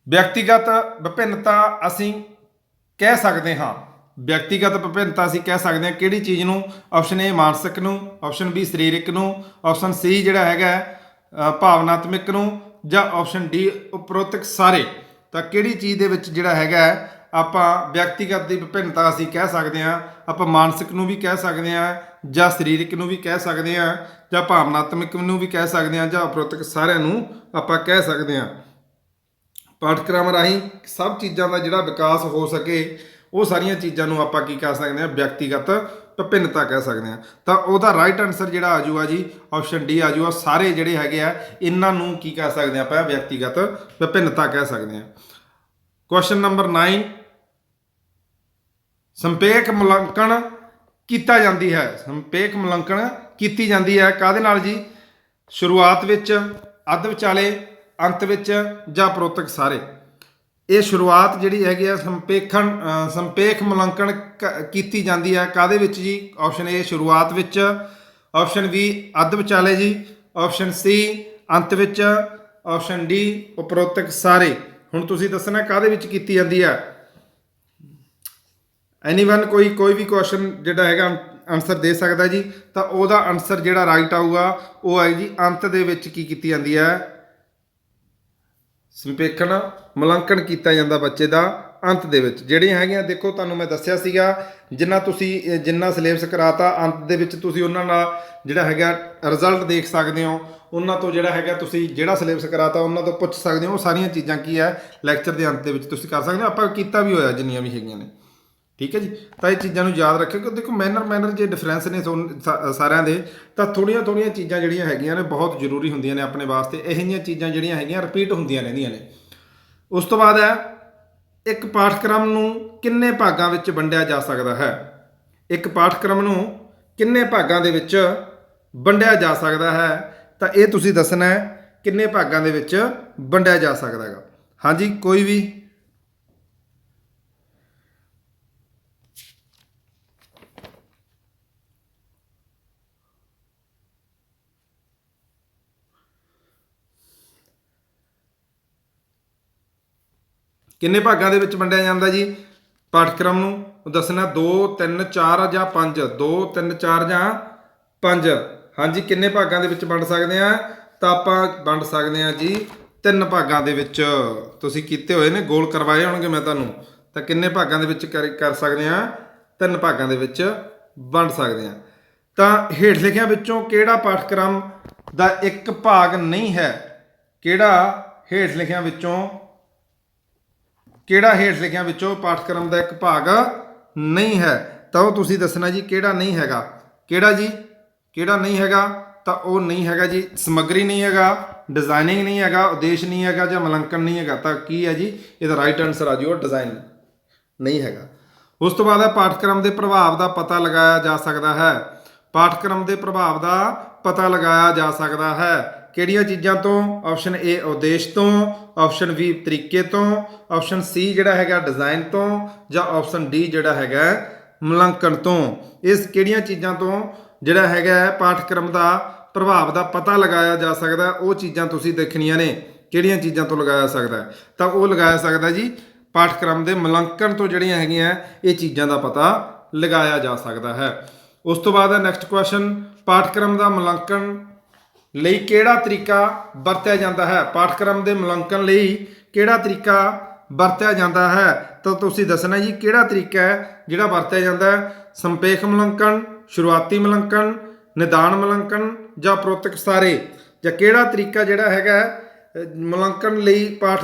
A: ਵਿਅਕਤੀਗਤ ਵਿਭਿੰਨਤਾ ਅਸੀਂ ਕਹਿ ਸਕਦੇ ਹਾਂ, ਵਿਅਕਤੀਗਤ ਵਿਭਿੰਨਤਾ ਅਸੀਂ ਕਹਿ ਸਕਦੇ ਹਾਂ ਕਿਹੜੀ ਚੀਜ਼ ਨੂੰ? ਆਪਸ਼ਨ ਏ ਮਾਨਸਿਕ ਨੂੰ, ਆਪਸ਼ਨ ਬੀ ਸਰੀਰਕ ਨੂੰ, ਆਪਸ਼ਨ ਸੀ ਜਿਹੜਾ ਹੈਗਾ ਭਾਵਨਾਤਮਿਕ ਨੂੰ, ਜਾਂ ਆਪਸ਼ਨ ਡੀ ਉਪਰੋਕਤ ਸਾਰੇ। ਤਾਂ ਕਿਹੜੀ ਚੀਜ਼ ਦੇ ਵਿੱਚ ਜਿਹੜਾ ਹੈਗਾ ਆਪਾਂ ਵਿਅਕਤੀਗਤ ਦੀ ਵਿਭਿੰਨਤਾ ਅਸੀਂ ਕਹਿ ਸਕਦੇ ਹਾਂ, ਆਪਾਂ ਮਾਨਸਿਕ ਨੂੰ ਵੀ ਕਹਿ ਸਕਦੇ ਹਾਂ, ਜਾਂ ਸਰੀਰਕ ਨੂੰ ਵੀ ਕਹਿ ਸਕਦੇ ਹਾਂ, ਜਾਂ ਭਾਵਨਾਤਮਿਕ ਨੂੰ ਵੀ ਕਹਿ ਸਕਦੇ ਹਾਂ, ਜਾਂ ਉਪਰੋਕਤ ਸਾਰਿਆਂ ਨੂੰ ਆਪਾਂ ਕਹਿ ਸਕਦੇ ਹਾਂ। ਪਾਠਕ੍ਰਮ ਰਾਹੀਂ ਸਭ ਚੀਜ਼ਾਂ ਦਾ ਜਿਹੜਾ ਵਿਕਾਸ ਹੋ ਸਕੇ ਉਹ ਸਾਰੀਆਂ ਚੀਜ਼ਾਂ ਨੂੰ ਆਪਾਂ ਕੀ ਕਹਿ ਸਕਦੇ ਹਾਂ? ਵਿਅਕਤੀਗਤ ਵਿਭਿੰਨਤਾ ਕਹਿ ਸਕਦੇ ਹਾਂ। ਤਾਂ ਉਹਦਾ ਰਾਈਟ ਆਨਸਰ ਜਿਹੜਾ ਆ ਜੂਗਾ ਜੀ ਆਪਸ਼ਨ ਡੀ ਆ ਜੂਗਾ। ਸਾਰੇ ਜਿਹੜੇ ਹੈਗੇ ਆ ਇਹਨਾਂ ਨੂੰ ਕੀ ਕਹਿ ਸਕਦੇ ਆਪਾਂ? ਵਿਅਕਤੀਗਤ ਵਿਭਿੰਨਤਾ ਕਹਿ ਸਕਦੇ ਹਾਂ। ਕੁਐਸਚਨ ਨੰਬਰ 9, ਸੰਪੇਖ ਮੁਲਾਂਕਣ ਕੀਤਾ ਜਾਂਦੀ ਹੈ। ਸੰਪੇਖ ਮੁਲਾਂਕਣ ਕੀਤੀ ਜਾਂਦੀ ਹੈ ਕਾਹਦੇ ਨਾਲ ਜੀ? ਸ਼ੁਰੂਆਤ ਵਿੱਚ, ਅੱਧ ਵਿਚਾਲੇ, ਅੰਤ ਵਿੱਚ, ਜਾਂ ਉਪਰੋਕਤ ਸਾਰੇ। ਇਹ ਸ਼ੁਰੂਆਤ ਜਿਹੜੀ ਹੈਗੀ ਆ ਸੰਪੇਖ ਮੁਲਾਂਕਣ ਕੀਤੀ ਜਾਂਦੀ ਹੈ ਕਾਹਦੇ ਵਿੱਚ ਜੀ? ਆਪਸ਼ਨ ਏ ਸ਼ੁਰੂਆਤ ਵਿੱਚ, ਆਪਸ਼ਨ ਬੀ ਅੱਧ ਵਿਚਾਲੇ ਜੀ, ਆਪਸ਼ਨ ਸੀ ਅੰਤ ਵਿੱਚ, ਆਪਸ਼ਨ ਡੀ ਉਪਰੋਕਤ ਸਾਰੇ। ਹੁਣ ਤੁਸੀਂ ਦੱਸਣਾ ਕਾਹਦੇ ਵਿੱਚ ਕੀਤੀ ਜਾਂਦੀ ਹੈ। ਐਨੀਵਨ ਕੋਈ ਵੀ ਕੁਐਸਚਨ ਜਿਹੜਾ ਹੈਗਾ ਆਨਸਰ ਦੇ ਸਕਦਾ ਜੀ। ਤਾਂ ਉਹਦਾ ਆਨਸਰ ਜਿਹੜਾ ਰਾਈਟ ਆਊਗਾ ਉਹ ਹੈ ਜੀ ਅੰਤ ਦੇ ਵਿੱਚ ਕੀ ਕੀਤੀ ਜਾਂਦੀ ਹੈ? ਸੰਪੇਖਣ ਮੁਲਾਂਕਣ ਕੀਤਾ ਜਾਂਦਾ ਬੱਚੇ ਦਾ ਅੰਤ ਦੇ ਵਿੱਚ। ਜਿਹੜੀਆਂ ਹੈਗੀਆਂ ਦੇਖੋ ਤੁਹਾਨੂੰ ਮੈਂ ਦੱਸਿਆ ਸੀਗਾ ਜਿੰਨਾ ਸਿਲੇਬਸ ਕਰਾਤਾ ਅੰਤ ਦੇ ਵਿੱਚ ਤੁਸੀਂ ਉਹਨਾਂ ਨਾਲ ਜਿਹੜਾ ਹੈਗਾ ਰਿਜ਼ਲਟ ਦੇਖ ਸਕਦੇ ਹੋ। ਉਹਨਾਂ ਤੋਂ ਜਿਹੜਾ ਹੈਗਾ ਤੁਸੀਂ ਜਿਹੜਾ ਸਿਲੇਬਸ ਕਰਾਤਾ ਉਹਨਾਂ ਤੋਂ ਪੁੱਛ ਸਕਦੇ ਹੋ। ਉਹ ਸਾਰੀਆਂ ਚੀਜ਼ਾਂ ਕੀ ਹੈ ਲੈਕਚਰ ਦੇ ਅੰਤ ਦੇ ਵਿੱਚ ਤੁਸੀਂ ਕਰ ਸਕਦੇ ਹੋ। ਆਪਾਂ ਕੀਤਾ ਵੀ ਹੋਇਆ ਜਿੰਨੀਆਂ ਵੀ ਹੈਗੀਆਂ ਨੇ, ਠੀਕ ਹੈ ਜੀ। ਤਾਂ ਇਹ ਚੀਜ਼ਾਂ ਨੂੰ ਯਾਦ ਰੱਖਿਓ ਕਿ ਦੇਖੋ ਮੈਨਰ ਜੇ ਡਿਫਰੈਂਸ ਨੇ ਸਾਰਿਆਂ ਦੇ, ਤਾਂ ਥੋੜ੍ਹੀਆਂ ਚੀਜ਼ਾਂ ਜਿਹੜੀਆਂ ਹੈਗੀਆਂ ਨੇ ਬਹੁਤ ਜ਼ਰੂਰੀ ਹੁੰਦੀਆਂ ਨੇ ਆਪਣੇ ਵਾਸਤੇ। ਇਹੋ ਜਿਹੀਆਂ ਚੀਜ਼ਾਂ ਜਿਹੜੀਆਂ ਹੈਗੀਆਂ ਰਿਪੀਟ ਹੁੰਦੀਆਂ ਰਹਿੰਦੀਆਂ ਨੇ। ਉਸ ਤੋਂ ਬਾਅਦ ਹੈ ਇੱਕ ਪਾਠਕ੍ਰਮ ਨੂੰ ਕਿੰਨੇ ਭਾਗਾਂ ਵਿੱਚ ਵੰਡਿਆ ਜਾ ਸਕਦਾ ਹੈ? ਇੱਕ ਪਾਠਕ੍ਰਮ ਨੂੰ ਕਿੰਨੇ ਭਾਗਾਂ ਦੇ ਵਿੱਚ ਵੰਡਿਆ ਜਾ ਸਕਦਾ ਹੈ? ਤਾਂ ਇਹ ਤੁਸੀਂ ਦੱਸਣਾ ਹੈ ਕਿੰਨੇ ਭਾਗਾਂ ਦੇ ਵਿੱਚ ਵੰਡਿਆ ਜਾ ਸਕਦਾ ਹੈਗਾ। ਹਾਂਜੀ ਕੋਈ ਵੀ? ਕਿੰਨੇ ਭਾਗਾਂ ਦੇ ਵਿੱਚ ਵੰਡਿਆ ਜਾਂਦਾ ਜੀ ਪਾਠਕ੍ਰਮ ਨੂੰ? ਉਹ ਦੱਸਣਾ 2 3 4 ਜਾਂ 5। 2 3 4 ਜਾਂ 5। ਹਾਂਜੀ ਕਿੰਨੇ ਭਾਗਾਂ ਦੇ ਵਿੱਚ ਵੰਡ ਸਕਦੇ ਆ? ਤਾਂ ਆਪਾਂ ਵੰਡ ਸਕਦੇ ਆ ਜੀ 3 ਭਾਗਾਂ ਦੇ ਵਿੱਚ। ਤੁਸੀਂ ਕੀਤੇ ਹੋਏ ਨੇ, ਗੋਲ ਕਰਵਾਏ ਹੋਣਗੇ ਮੈਂ ਤੁਹਾਨੂੰ। ਤਾਂ ਕਿੰਨੇ ਭਾਗਾਂ ਦੇ ਵਿੱਚ ਕਰ ਸਕਦੇ ਆ? 3 ਭਾਗਾਂ ਦੇ ਵਿੱਚ ਵੰਡ ਸਕਦੇ ਆ। ਤਾਂ ਹੇਠ ਲਿਖਿਆਂ ਵਿੱਚੋਂ ਕਿਹੜਾ ਪਾਠਕ੍ਰਮ ਦਾ ਇੱਕ ਭਾਗ ਨਹੀਂ ਹੈ? ਕਿਹੜਾ ਹੇਠ ਲਿਖਿਆਂ ਵਿੱਚੋਂ ਪਾਠਕ੍ਰਮ ਦਾ ਇੱਕ ਭਾਗ ਨਹੀਂ ਹੈ? ਤਾਂ ਉਹ ਤੁਸੀਂ ਦੱਸਣਾ ਜੀ ਕਿਹੜਾ ਨਹੀਂ ਹੈਗਾ। ਕਿਹੜਾ ਜੀ? ਕਿਹੜਾ ਨਹੀਂ ਹੈਗਾ? ਤਾਂ ਉਹ ਨਹੀਂ ਹੈਗਾ ਜੀ ਸਮੱਗਰੀ ਨਹੀਂ ਹੈਗਾ, ਡਿਜ਼ਾਈਨਿੰਗ ਨਹੀਂ ਹੈਗਾ, ਉਦੇਸ਼ ਨਹੀਂ ਹੈਗਾ, ਜਾਂ ਮੁਲਾਂਕਣ ਨਹੀਂ ਹੈਗਾ। ਤਾਂ ਕੀ ਹੈ ਜੀ ਇਹਦਾ ਰਾਈਟ ਆਨਸਰ ਆ ਜੂਗਾ ਡਿਜ਼ਾਈਨ ਨਹੀਂ ਹੈਗਾ। ਉਸ ਤੋਂ ਬਾਅਦ ਹੈ ਪਾਠਕ੍ਰਮ ਦੇ ਪ੍ਰਭਾਵ ਦਾ ਪਤਾ ਲਗਾਇਆ ਜਾ ਸਕਦਾ ਹੈ। ਪਾਠਕ੍ਰਮ ਦੇ ਪ੍ਰਭਾਵ ਦਾ ਪਤਾ ਲਗਾਇਆ ਜਾ ਸਕਦਾ ਹੈ ਕਿਹੜੀਆਂ ਚੀਜ਼ਾਂ ਤੋਂ? ਆਪਸ਼ਨ ਏ ਉਦੇਸ਼ ਤੋਂ, ਆਪਸ਼ਨ ਬੀ ਤਰੀਕੇ ਤੋਂ, ਆਪਸ਼ਨ ਸੀ ਜਿਹੜਾ ਹੈਗਾ ਡਿਜ਼ਾਈਨ ਤੋਂ, ਜਾਂ ਆਪਸ਼ਨ ਡੀ ਜਿਹੜਾ ਹੈਗਾ ਮੁਲਾਂਕਣ ਤੋਂ। ਇਸ ਕਿਹੜੀਆਂ ਚੀਜ਼ਾਂ ਤੋਂ ਜਿਹੜਾ ਹੈਗਾ ਪਾਠਕ੍ਰਮ ਦਾ ਪ੍ਰਭਾਵ ਦਾ ਪਤਾ ਲਗਾਇਆ ਜਾ ਸਕਦਾ? ਉਹ ਚੀਜ਼ਾਂ ਤੁਸੀਂ ਦੇਖਣੀਆਂ ਨੇ ਕਿਹੜੀਆਂ ਚੀਜ਼ਾਂ ਤੋਂ ਲਗਾਇਆ ਸਕਦਾ। ਤਾਂ ਉਹ ਲਗਾਇਆ ਸਕਦਾ ਜੀ ਪਾਠਕ੍ਰਮ ਦੇ ਮੁਲਾਂਕਣ ਤੋਂ। ਜਿਹੜੀਆਂ ਹੈਗੀਆਂ ਇਹ ਚੀਜ਼ਾਂ ਦਾ ਪਤਾ ਲਗਾਇਆ ਜਾ ਸਕਦਾ ਹੈ। ਉਸ ਤੋਂ ਬਾਅਦ ਹੈ ਨੈਕਸਟ ਕੁਐਸਚਨ, ਪਾਠਕ੍ਰਮ ਦਾ ਮੁਲਾਂਕਣ ਲਈ ਕਿਹੜਾ ਤਰੀਕਾ ਵਰਤਿਆ ਜਾਂਦਾ ਹੈ? ਪਾਠਕ੍ਰਮ ਦੇ ਮੁਲਾਂਕਣ ਲਈ ਕਿਹੜਾ ਤਰੀਕਾ ਵਰਤਿਆ ਜਾਂਦਾ ਹੈ? ਤਾਂ ਤੁਸੀਂ ਦੱਸਣਾ ਜੀ ਕਿਹੜਾ ਤਰੀਕਾ ਹੈ ਜਿਹੜਾ ਵਰਤਿਆ ਜਾਂਦਾ ਹੈ। ਸੰਪੇਖ ਮੁਲਾਂਕਣ, ਸ਼ੁਰੂਆਤੀ ਮੁਲਾਂਕਣ, ਨਿਦਾਨ ਮੁਲਾਂਕਣ, ਜਾਂ ਉਪਰੋਕਤ ਸਾਰੇ। ਜਾਂ ਕਿਹੜਾ ਤਰੀਕਾ ਜਿਹੜਾ ਹੈਗਾ ਮੁਲਾਂਕਣ ਲਈ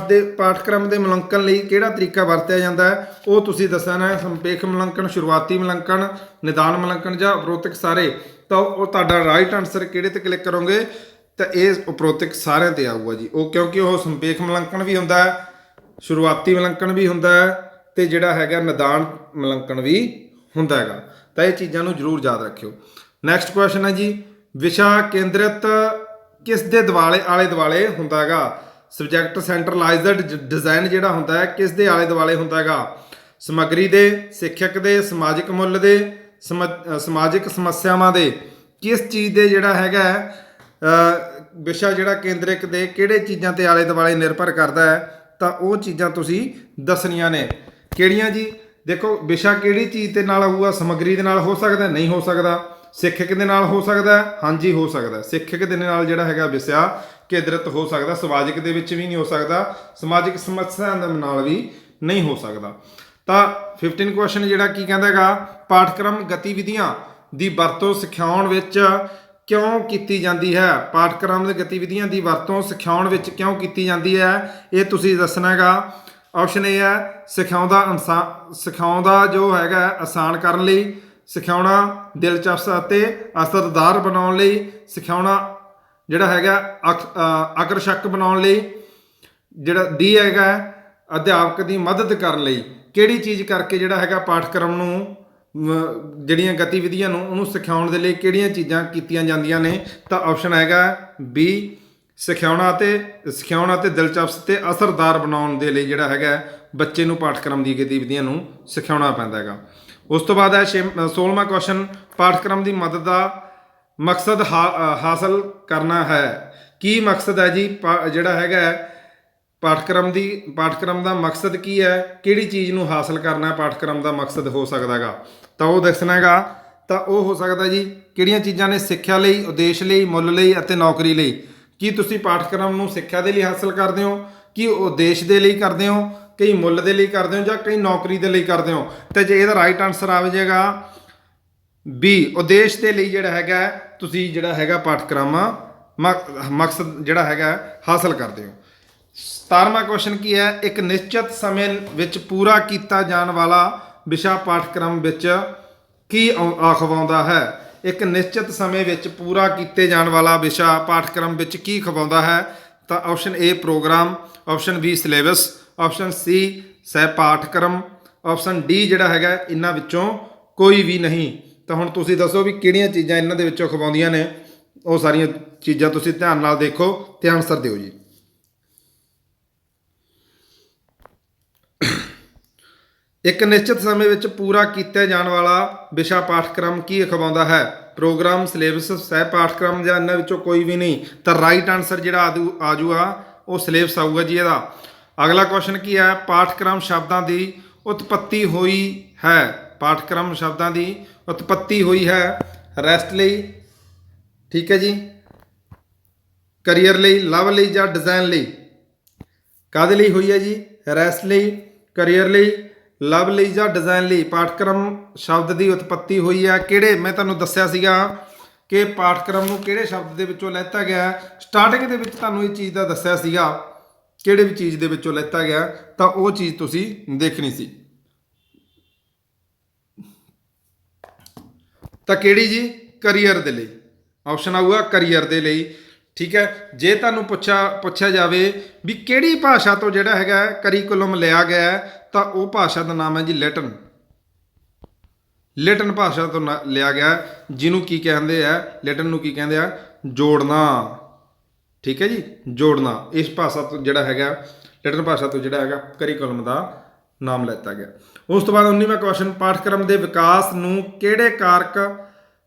A: ਪਾਠਕ੍ਰਮ ਦੇ ਮੁਲਾਂਕਣ ਲਈ ਕਿਹੜਾ ਤਰੀਕਾ ਵਰਤਿਆ ਜਾਂਦਾ ਹੈ? ਉਹ ਤੁਸੀਂ ਦੱਸਣਾ ਹੈ। ਸੰਪੇਖ ਮੁਲਾਂਕਣ, ਸ਼ੁਰੂਆਤੀ ਮੁਲਾਂਕਣ, ਨਿਦਾਨ ਮੁਲਾਂਕਣ, ਜਾਂ ਉਪਰੋਕਤ ਸਾਰੇ। ਤਾਂ ਉਹ ਤੁਹਾਡਾ ਰਾਈਟ ਆਨਸਰ ਕਿਹੜੇ ਤੇ ਕਲਿੱਕ ਕਰੋਗੇ? ਤਾਂ ਇਹ ਉਪਰੋਕਤ ਸਾਰਿਆਂ ਤੇ ਆਊਗਾ ਜੀ। ਉਹ ਕਿਉਂਕਿ ਉਹ ਸੰਪੇਖ ਮੁਲਾਂਕਣ ਵੀ ਹੁੰਦਾ ਹੈ, ਸ਼ੁਰੂਆਤੀ ਮੁਲਾਂਕਣ ਵੀ ਹੁੰਦਾ ਹੈ, ਤੇ ਜਿਹੜਾ ਹੈਗਾ ਨਿਦਾਨ ਮੁਲਾਂਕਣ ਵੀ ਹੁੰਦਾ ਹੈਗਾ। ਤਾਂ ਇਹ ਚੀਜ਼ਾਂ ਨੂੰ ਜ਼ਰੂਰ ਯਾਦ ਰੱਖਿਓ। ਨੈਕਸਟ ਕੁਐਸਚਨ ਹੈ ਜੀ, ਵਿਸ਼ਾ ਕੇਂਦਰਿਤ ਕਿਸ ਦੇ ਆਲੇ ਦੁਆਲੇ ਹੁੰਦਾ ਹੈਗਾ? ਸਬਜੈਕਟ ਸੈਂਟਰਲਾਈਜ਼ਡ ਡਿਜ਼ਾਈਨ ਜਿਹੜਾ ਹੁੰਦਾ ਹੈ ਕਿਸ ਦੇ ਆਲੇ ਦੁਆਲੇ ਹੁੰਦਾ ਹੈਗਾ? ਸਮੱਗਰੀ ਦੇ, ਸਿੱਖਿਅਕ ਦੇ, ਸਮਾਜਿਕ ਮੁੱਲ ਦੇ, ਸਮਾਜਿਕ ਸਮੱਸਿਆਵਾਂ ਦੇ। ਕਿਸ ਚੀਜ਼ ਦੇ ਜਿਹੜਾ ਹੈਗਾ ਵਿਸ਼ਾ ਜਿਹੜਾ ਕੇਂਦਰਿਤ ਦੇ ਕਿਹੜੇ ਚੀਜ਼ਾਂ ਤੇ ਆਲੇ ਦੁਆਲੇ ਨਿਰਭਰ ਕਰਦਾ ਹੈ? ਤਾਂ ਉਹ ਚੀਜ਼ਾਂ ਤੁਸੀਂ ਦੱਸਣੀਆਂ ਨੇ ਕਿਹੜੀਆਂ ਜੀ? ਦੇਖੋ ਵਿਸ਼ਾ ਕਿਹੜੀ ਚੀਜ਼ ਦੇ ਨਾਲ ਹੋਊਗਾ, ਸਮੱਗਰੀ ਦੇ ਨਾਲ ਹੋ ਸਕਦਾ, ਨਹੀਂ ਹੋ ਸਕਦਾ। ਸਿੱਖਿਅਕ ਦੇ ਨਾਲ ਹੋ ਸਕਦਾ, ਹਾਂਜੀ ਹੋ ਸਕਦਾ। ਸਿੱਖਿਅਕ ਦੇ ਨਾਲ ਜਿਹੜਾ ਹੈਗਾ ਵਿਸ਼ਾ ਕੇਂਦਰਿਤ ਹੋ ਸਕਦਾ, ਸਮਾਜਿਕ ਦੇ ਵਿੱਚ ਵੀ ਨਹੀਂ ਹੋ ਸਕਦਾ, ਸਮਾਜਿਕ ਸਮੱਸਿਆਵਾਂ ਦੇ ਨਾਲ ਵੀ ਨਹੀਂ ਹੋ ਸਕਦਾ। ਤਾਂ 15 ਕੁਐਸਚਨ ਜਿਹੜਾ ਕੀ ਕਹਿੰਦਾ ਹੈਗਾ, ਪਾਠਕ੍ਰਮ ਗਤੀਵਿਧੀਆਂ ਦੀ ਵਰਤੋਂ ਸਿਖਾਉਣ ਵਿੱਚ ਕਿਉਂ ਕੀਤੀ ਜਾਂਦੀ ਹੈ। ਪਾਠਕ੍ਰਮ ਦੀ ਗਤੀਵਿਧੀਆਂ ਦੀ ਵਰਤੋਂ ਸਿਖਾਉਣ ਵਿੱਚ ਕਿਉਂ ਕੀਤੀ ਜਾਂਦੀ ਹੈ, ਇਹ ਤੁਸੀਂ ਦੱਸਣਾ ਹੈਗਾ। ਆਪਸ਼ਨ ਏ ਹੈ ਸਿਖਾਉਂਦਾ ਜੋ ਹੈਗਾ ਆਸਾਨ ਕਰਨ ਲਈ, ਸਿਖਾਉਣਾ ਦਿਲਚਸਪ ਅਤੇ ਅਸਰਦਾਰ ਬਣਾਉਣ ਲਈ, ਸਿਖਾਉਣਾ ਜਿਹੜਾ ਹੈਗਾ ਆਕਰਸ਼ਕ ਬਣਾਉਣ ਲਈ, ਜਿਹੜਾ ਡੀ ਹੈਗਾ ਅਧਿਆਪਕ ਦੀ ਮਦਦ ਕਰਨ ਲਈ। ਕਿਹੜੀ ਚੀਜ਼ ਕਰਕੇ ਜਿਹੜਾ ਹੈਗਾ ਪਾਠਕ੍ਰਮ ਨੂੰ ਜਿਹੜੀਆਂ ਗਤੀਵਿਧੀਆਂ ਨੂੰ ਉਹਨੂੰ ਸਿਖਾਉਣ ਦੇ ਲਈ ਕਿਹੜੀਆਂ ਚੀਜ਼ਾਂ ਕੀਤੀਆਂ ਜਾਂਦੀਆਂ ਨੇ, ਤਾਂ ਆਪਸ਼ਨ ਹੈਗਾ ਬੀ ਸਿਖਾਉਣਾ ਅਤੇ ਦਿਲਚਸਪ ਤੇ ਅਸਰਦਾਰ ਬਣਾਉਣ ਦੇ ਲਈ ਜਿਹੜਾ ਹੈਗਾ ਬੱਚੇ ਨੂੰ ਪਾਠਕ੍ਰਮ ਦੀ ਗਤੀਵਿਧੀਆਂ ਨੂੰ ਸਿਖਾਉਣਾ ਪੈਂਦਾ ਹੈਗਾ। ਉਸ ਤੋਂ ਬਾਅਦ ਹੈ 16ਵਾਂ ਕੁਐਸਚਨ, ਪਾਠਕ੍ਰਮ ਦੀ ਮਦਦ ਦਾ ਮਕਸਦ ਹਾਸਲ ਕਰਨਾ ਹੈ। ਕੀ ਮਕਸਦ ਹੈ ਜੀ ਜਿਹੜਾ ਹੈਗਾ ਪਾਠਕ੍ਰਮ ਦਾ ਮਕਸਦ ਕੀ ਹੈ, ਕਿਹੜੀ ਚੀਜ਼ ਨੂੰ ਹਾਸਲ ਕਰਨਾ ਪਾਠਕ੍ਰਮ ਦਾ ਮਕਸਦ ਹੋ ਸਕਦਾ ਹੈਗਾ, ਤਾਂ ਉਹ ਦੱਸਣਾ ਹੈਗਾ। ਤਾਂ ਉਹ ਹੋ ਸਕਦਾ ਜੀ ਕਿਹੜੀਆਂ ਚੀਜ਼ਾਂ ਨੇ, ਸਿੱਖਿਆ ਲਈ, ਉਦੇਸ਼ ਲਈ, ਮੁੱਲ ਲਈ ਅਤੇ ਨੌਕਰੀ ਲਈ। ਕੀ ਤੁਸੀਂ ਪਾਠਕ੍ਰਮ ਨੂੰ ਸਿੱਖਿਆ ਦੇ ਲਈ ਹਾਸਲ ਕਰਦੇ ਹੋ, ਕੀ ਉਦੇਸ਼ ਦੇ ਲਈ ਕਰਦੇ ਹੋ, ਕਈ ਮੁੱਲ ਦੇ ਲਈ ਕਰਦੇ ਹੋ, ਜਾਂ ਕਈ ਨੌਕਰੀ ਦੇ ਲਈ ਕਰਦੇ ਹੋ। ਤੇ ਜੇ ਇਹਦਾ ਰਾਈਟ ਆਨਸਰ ਆ ਜਾਏਗਾ ਬੀ ਉਦੇਸ਼ ਦੇ ਲਈ ਜਿਹੜਾ ਹੈਗਾ ਤੁਸੀਂ ਜਿਹੜਾ ਹੈਗਾ ਪਾਠਕ੍ਰਮ ਮਕਸਦ ਜਿਹੜਾ ਹੈਗਾ ਹਾਸਲ ਕਰਦੇ ਹੋ। 17ਵਾਂ ਕੁਐਸਚਨ ਕੀ ਹੈ, ਇੱਕ ਨਿਸ਼ਚਿਤ ਸਮੇਂ ਵਿੱਚ ਪੂਰਾ ਕੀਤਾ ਜਾਣ ਵਾਲਾ ਵਿਸ਼ਾ ਪਾਠਕ੍ਰਮ ਵਿੱਚ ਕੀ ਅਖਵਾਉਂਦਾ ਹੈ। ਇੱਕ ਨਿਸ਼ਚਿਤ ਸਮੇਂ ਵਿੱਚ ਪੂਰਾ ਕੀਤੇ ਜਾਣ ਵਾਲਾ ਵਿਸ਼ਾ ਪਾਠਕ੍ਰਮ ਵਿੱਚ ਕੀ ਖਵਾਉਂਦਾ ਹੈ, ਤਾਂ option A program, option B syllabus, option C ਸਹਿ ਪਾਠਕ੍ਰਮ, ਆਪਸ਼ਨ ਡੀ ਜਿਹੜਾ ਹੈਗਾ ਇਹਨਾਂ ਵਿੱਚੋਂ ਕੋਈ ਵੀ ਨਹੀਂ। ਤਾਂ ਹੁਣ ਤੁਸੀਂ ਦੱਸੋ ਵੀ ਕਿਹੜੀਆਂ ਚੀਜ਼ਾਂ ਇਹਨਾਂ ਦੇ ਵਿੱਚੋਂ ਖਵਾਉਂਦੀਆਂ ਨੇ। ਉਹ ਸਾਰੀਆਂ ਚੀਜ਼ਾਂ ਤੁਸੀਂ ਧਿਆਨ ਨਾਲ ਦੇਖੋ ਤੇ ਆਨਸਰ ਦਿਓ ਜੀ। ਇੱਕ ਨਿਸ਼ਚਿਤ ਸਮੇਂ ਵਿੱਚ ਪੂਰਾ ਕੀਤਾ ਜਾਣ ਵਾਲਾ ਵਿਸ਼ਾ ਪਾਠਕ੍ਰਮ ਕੀ ਅਖਵਾਉਂਦਾ ਹੈ, ਪ੍ਰੋਗਰਾਮ, ਸਿਲੇਬਸ, ਸਹਿ ਪਾਠਕ੍ਰਮ ਜਾਂ ਇਹਨਾਂ ਵਿੱਚੋਂ ਕੋਈ ਵੀ ਨਹੀਂ। ਤਾਂ ਰਾਈਟ ਆਨਸਰ ਜਿਹੜਾ ਆਜੂਗਾ ਉਹ ਸਿਲੇਬਸ ਆਊਗਾ ਜੀ ਇਹਦਾ। ਅਗਲਾ ਕੁਐਸਚਨ ਕੀ ਹੈ, ਪਾਠਕ੍ਰਮ ਸ਼ਬਦਾਂ ਦੀ ਉਤਪਤੀ ਹੋਈ ਹੈ। ਪਾਠਕ੍ਰਮ ਸ਼ਬਦਾਂ ਦੀ ਉਤਪਤੀ ਹੋਈ ਹੈ ਰੈਸਟ ਲਈ, ਠੀਕ ਹੈ ਜੀ, ਕਰੀਅਰ ਲਈ, ਲਵ ਲਈ ਜਾਂ ਡਿਜ਼ਾਈਨ ਲਈ। ਕਾਹਦੇ ਲਈ ਹੋਈ ਹੈ ਜੀ, ਰੈਸਟ ਲਈ, ਕਰੀਅਰ ਲਈ, ਲਵ ਲਈ ਜਾਂ ਡਿਜ਼ਾਈਨ ਲਈ। ਪਾਠਕ੍ਰਮ ਸ਼ਬਦ ਦੀ ਉਤਪਤੀ ਹੋਈ ਹੈ ਕਿਹੜੇ, ਮੈਂ ਤੁਹਾਨੂੰ ਦੱਸਿਆ ਸੀਗਾ ਕਿ ਪਾਠਕ੍ਰਮ ਨੂੰ ਕਿਹੜੇ ਸ਼ਬਦ ਦੇ ਵਿੱਚੋਂ ਲੈਤਾ ਗਿਆ। ਸਟਾਰਟਿੰਗ ਦੇ ਵਿੱਚ ਤੁਹਾਨੂੰ ਇਹ ਚੀਜ਼ ਦਾ ਦੱਸਿਆ ਸੀਗਾ ਕਿਹੜੇ ਵੀ ਚੀਜ਼ ਦੇ ਵਿੱਚੋਂ ਲੈਤਾ ਗਿਆ, ਤਾਂ ਉਹ ਚੀਜ਼ ਤੁਸੀਂ ਦੇਖਣੀ ਸੀ। ਤਾਂ ਕਿਹੜੀ ਜੀ, ਕਰੀਅਰ ਦੇ ਲਈ। ਆਪਸ਼ਨ ਆਊਗਾ ਕਰੀਅਰ ਦੇ ਲਈ, ਠੀਕ ਹੈ। ਜੇ ਤੁਹਾਨੂੰ ਪੁੱਛਿਆ ਜਾਵੇ ਵੀ ਕਿਹੜੀ ਭਾਸ਼ਾ ਤੋਂ ਜਿਹੜਾ ਹੈਗਾ ਕਰੀਕੁਲਮ ਲਿਆ ਗਿਆ, ਤਾਂ ਉਹ ਭਾਸ਼ਾ ਦਾ ਨਾਮ ਹੈ ਜੀ ਲੈਟਨ ਭਾਸ਼ਾ ਤੋਂ ਲਿਆ ਗਿਆ, ਜਿਹਨੂੰ ਕੀ ਕਹਿੰਦੇ ਆ, ਲੈਟਨ ਨੂੰ ਕੀ ਕਹਿੰਦੇ ਆ, ਜੋੜਨਾ, ਠੀਕ ਹੈ ਜੀ, ਜੋੜਨਾ। ਇਸ ਭਾਸ਼ਾ ਤੋਂ ਜਿਹੜਾ ਹੈਗਾ ਲੈਟਨ ਭਾਸ਼ਾ ਤੋਂ ਜਿਹੜਾ ਹੈਗਾ ਕਰੀਕੁਲਮ ਦਾ ਨਾਮ ਲੈਤਾ ਗਿਆ। ਉਸ ਤੋਂ ਬਾਅਦ 19ਵਾਂ ਕੁਐਸਚਨ, ਪਾਠਕ੍ਰਮ ਦੇ ਵਿਕਾਸ ਨੂੰ ਕਿਹੜੇ ਕਾਰਕ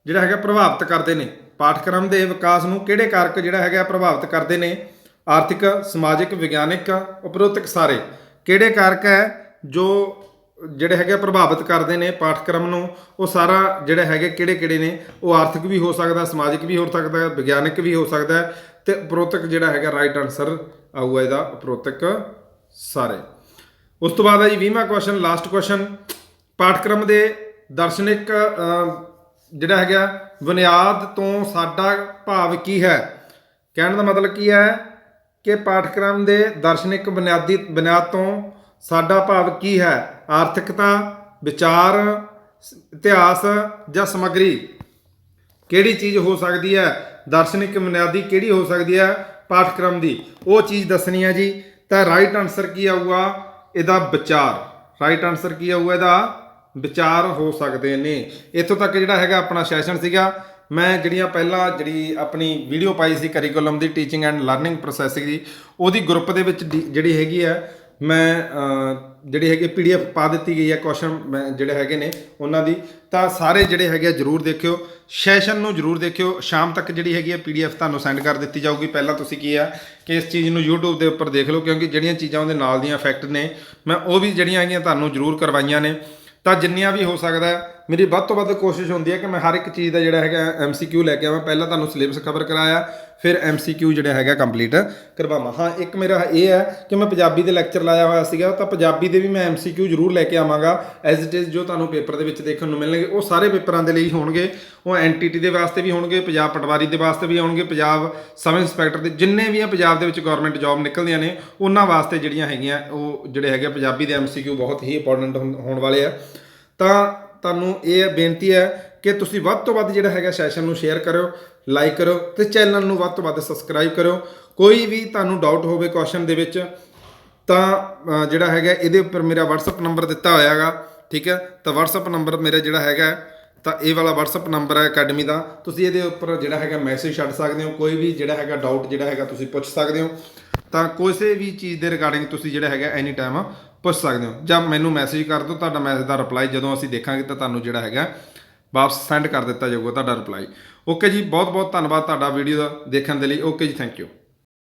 A: ਜਿਹੜਾ ਹੈਗਾ ਪ੍ਰਭਾਵਿਤ ਕਰਦੇ ਨੇ। ਪਾਠਕ੍ਰਮ ਦੇ ਵਿਕਾਸ ਨੂੰ ਕਿਹੜੇ ਕਾਰਕ ਜਿਹੜਾ ਹੈਗਾ ਪ੍ਰਭਾਵਿਤ ਕਰਦੇ ਨੇ, ਆਰਥਿਕ, ਸਮਾਜਿਕ, ਵਿਗਿਆਨਿਕ, ਉਪਰੋਕਤ ਸਾਰੇ ਕਿਹੜੇ ਕਾਰਕ ਹੈ ਜੋ ਜਿਹੜੇ ਹੈਗੇ ਪ੍ਰਭਾਵਿਤ ਕਰਦੇ ਨੇ ਪਾਠਕ੍ਰਮ ਨੂੰ। ਉਹ ਸਾਰਾ ਜਿਹੜੇ ਹੈਗੇ ਕਿਹੜੇ ਨੇ, ਉਹ ਆਰਥਿਕ ਵੀ ਹੋ ਸਕਦਾ, ਸਮਾਜਿਕ ਵੀ ਹੋ ਸਕਦਾ, ਵਿਗਿਆਨਿਕ ਵੀ ਹੋ ਸਕਦਾ, ਤੇ ਉਪਰੋਕਤ ਜਿਹੜਾ ਹੈਗਾ ਰਾਈਟ ਆਨਸਰ ਆਊਗਾ ਇਹਦਾ ਉਪਰੋਕਤ ਸਾਰੇ। ਉਸ ਤੋਂ ਬਾਅਦ ਹੈ ਜੀ 20ਵਾਂ ਕੁਐਸਚਨ, ਲਾਸਟ ਕੁਐਸਚਨ, ਪਾਠਕ੍ਰਮ ਦੇ ਦਾਰਸ਼ਨਿਕ ਜਿਹੜਾ ਹੈਗਾ ਬੁਨਿਆਦ ਤੋਂ ਸਾਡਾ ਭਾਵ ਕੀ ਹੈ। ਕਹਿਣ ਦਾ ਮਤਲਬ ਕੀ ਹੈ ਕਿ ਪਾਠਕ੍ਰਮ ਦੇ ਦਾਰਸ਼ਨਿਕ ਬੁਨਿਆਦ ਤੋਂ ਸਾਡਾ ਭਾਵ ਕੀ ਹੈ, ਆਰਥਿਕਤਾ, ਵਿਚਾਰ, ਇਤਿਹਾਸ ਜਾਂ ਸਮੱਗਰੀ। ਕਿਹੜੀ ਚੀਜ਼ ਹੋ ਸਕਦੀ ਹੈ, ਦਾਰਸ਼ਨਿਕ ਬੁਨਿਆਦੀ ਕਿਹੜੀ ਹੋ ਸਕਦੀ ਹੈ ਪਾਠਕ੍ਰਮ ਦੀ, ਉਹ ਚੀਜ਼ ਦੱਸਣੀ ਹੈ ਜੀ। ਤਾਂ ਰਾਈਟ ਆਨਸਰ ਕੀ ਆਊਗਾ ਇਹਦਾ, ਵਿਚਾਰ। ਰਾਈਟ ਆਨਸਰ ਕੀ ਆਊਗਾ ਇਹਦਾ, ਵਿਚਾਰ ਹੋ ਸਕਦੇ ਨੇ। ਇੱਥੋਂ ਤੱਕ ਜਿਹੜਾ ਹੈਗਾ ਆਪਣਾ ਸੈਸ਼ਨ ਸੀਗਾ। ਮੈਂ ਪਹਿਲਾਂ ਜਿਹੜੀ ਆਪਣੀ video Bhai C curriculum the, teaching and learning processing ਦੀ, ਉਹਦੀ ਗਰੁੱਪ ਦੇ ਵਿੱਚ ਜਿਹੜੀ ਹੈਗੀ ਆ ਮੈਂ ਜਿਹੜੀ ਹੈਗੀ PDF ਪਾ ਦਿੱਤੀ ਗਈ ਹੈ, ਕੁਐਸਚਨ ਜਿਹੜੇ ਹੈਗੇ ਨੇ ਉਹਨਾਂ ਦੀ। ਤਾਂ ਸਾਰੇ ਜਿਹੜੇ ਹੈਗੇ ਜ਼ਰੂਰ ਦੇਖਿਓ, ਸੈਸ਼ਨ ਨੂੰ ਜ਼ਰੂਰ ਦੇਖਿਓ। ਸ਼ਾਮ ਤੱਕ ਜਿਹੜੀ ਹੈਗੀ ਹੈ PDF ਤੁਹਾਨੂੰ ਸੈਂਡ ਕਰ ਦਿੱਤੀ ਜਾਊਗੀ। ਪਹਿਲਾਂ ਤੁਸੀਂ ਕੀ ਆ ਕਿ ਇਸ ਚੀਜ਼ ਨੂੰ YouTube ਦੇ ਉੱਪਰ ਦੇਖ ਲਓ, ਕਿਉਂਕਿ ਜਿਹੜੀਆਂ ਚੀਜ਼ਾਂ ਉਹਦੇ ਨਾਲ ਦੀਆਂ ਫੈਕਟ ਨੇ ਮੈਂ ਉਹ ਵੀ ਜਿਹੜੀਆਂ ਹੈਗੀਆਂ ਤੁਹਾਨੂੰ ਜ਼ਰੂਰ ਕਰਵਾਈਆਂ ਨੇ। ਤਾਂ ਜਿੰਨੀਆਂ ਵੀ ਹੋ ਸਕਦਾ ਮੇਰੀ ਵੱਧ ਤੋਂ ਵੱਧ ਕੋਸ਼ਿਸ਼ ਹੁੰਦੀ ਹੈ ਕਿ ਮੈਂ ਹਰ ਇੱਕ ਚੀਜ਼ ਦਾ ਜਿਹੜਾ ਹੈਗਾ MCQ ਲੈ ਕੇ ਆਵਾਂ। ਪਹਿਲਾਂ ਤੁਹਾਨੂੰ ਸਿਲੇਬਸ ਕਵਰ ਕਰਾਇਆ, ਫਿਰ MCQ ਜਿਹੜਾ ਹੈਗਾ ਕੰਪਲੀਟ ਕਰਵਾਵਾਂ। ਹਾਂ, ਇੱਕ ਮੇਰਾ ਇਹ ਹੈ ਕਿ ਮੈਂ ਪੰਜਾਬੀ ਦੇ ਲੈਕਚਰ ਲਾਇਆ ਹੋਇਆ ਸੀਗਾ, ਤਾਂ ਪੰਜਾਬੀ ਦੇ ਵੀ ਮੈਂ MCQ ਜ਼ਰੂਰ ਲੈ ਕੇ ਆਵਾਂਗਾ ਐਜ਼ ਇਟ ਇਜ਼, ਜੋ ਤੁਹਾਨੂੰ ਪੇਪਰ ਦੇ ਵਿੱਚ ਦੇਖਣ ਨੂੰ ਮਿਲਣਗੇ। ਉਹ ਸਾਰੇ ਪੇਪਰਾਂ ਦੇ ਲਈ ਹੋਣਗੇ, ਉਹ NTT ਦੇ ਵਾਸਤੇ ਵੀ ਹੋਣਗੇ, ਪੰਜਾਬ ਪਟਵਾਰੀ ਦੇ ਵਾਸਤੇ ਵੀ ਆਉਣਗੇ, ਪੰਜਾਬ ਸਬ ਇੰਸਪੈਕਟਰ ਦੇ, ਜਿੰਨੇ ਵੀ ਆ ਪੰਜਾਬ ਦੇ ਵਿੱਚ ਗਵਰਨਮੈਂਟ ਜੌਬ ਨਿਕਲਦੀਆਂ ਨੇ ਉਹਨਾਂ ਵਾਸਤੇ ਜਿਹੜੀਆਂ ਹੈਗੀਆਂ ਉਹ ਜਿਹੜੇ ਹੈਗੇ ਪੰਜਾਬੀ ਦੇ MCQ ਬਹੁਤ ਹੀ ਇੰਪੋਰਟੈਂਟ ਹੋਣ ਵਾਲੇ ਆ। ਤਾਂ ਤੁਹਾਨੂੰ ਇਹ ਬੇਨਤੀ ਹੈ ਕਿ ਤੁਸੀਂ ਵੱਧ ਤੋਂ ਵੱਧ ਜਿਹੜਾ ਹੈਗਾ ਸੈਸ਼ਨ ਨੂੰ ਸ਼ੇਅਰ ਕਰਿਓ, ਲਾਈਕ ਕਰੋ ਤੇ ਚੈਨਲ ਨੂੰ ਵੱਧ ਤੋਂ ਵੱਧ ਸਬਸਕ੍ਰਾਈਬ ਕਰਿਓ। ਕੋਈ ਵੀ ਤੁਹਾਨੂੰ ਡਾਊਟ ਹੋਵੇ ਕੁਐਸਚਨ ਦੇ ਵਿੱਚ ਤਾਂ ਜਿਹੜਾ ਹੈਗਾ ਇਹਦੇ ਉੱਪਰ ਮੇਰਾ WhatsApp ਨੰਬਰ ਦਿੱਤਾ ਹੋਇਆ ਹੈਗਾ, ਠੀਕ ਹੈ। ਤਾਂ WhatsApp ਨੰਬਰ ਮੇਰਾ ਜਿਹੜਾ ਹੈਗਾ, ਤਾਂ ਇਹ ਵਾਲਾ WhatsApp ਨੰਬਰ ਹੈ ਅਕੈਡਮੀ ਦਾ, ਤੁਸੀਂ ਇਹਦੇ ਉੱਪਰ ਜਿਹੜਾ ਹੈਗਾ ਮੈਸੇਜ ਛੱਡ ਸਕਦੇ ਹੋ। ਕੋਈ ਵੀ ਜਿਹੜਾ ਹੈਗਾ ਡਾਊਟ ਜਿਹੜਾ ਹੈਗਾ ਤੁਸੀਂ ਪੁੱਛ ਸਕਦੇ ਹੋ। ਤਾਂ ਕਿਸੇ ਵੀ ਚੀਜ਼ ਦੇ ਰਿਗਾਰਡਿੰਗ ਤੁਸੀਂ ਜਿਹੜਾ ਹੈਗਾ ਐਨੀ ਟਾਈਮ ਪੁੱਛ ਸਕਦੇ ਹੋ, ਜਾਂ ਮੈਨੂੰ ਮੈਸੇਜ ਕਰ ਦਿਓ। ਤੁਹਾਡਾ ਮੈਸੇਜ ਦਾ ਰਿਪਲਾਈ ਜਦੋਂ ਅਸੀਂ ਦੇਖਾਂਗੇ ਤਾਂ ਤੁਹਾਨੂੰ ਜਿਹੜਾ ਹੈਗਾ ਵਾਪਸ ਸੈਂਡ ਕਰ ਦਿੱਤਾ ਜਾਊਗਾ ਤੁਹਾਡਾ ਰਿਪਲਾਈ। ਓਕੇ ਜੀ, ਬਹੁਤ ਬਹੁਤ ਧੰਨਵਾਦ ਤੁਹਾਡਾ ਵੀਡੀਓ ਦਾ ਦੇਖਣ ਦੇ ਲਈ। ਓਕੇ ਜੀ, ਥੈਂਕ ਯੂ।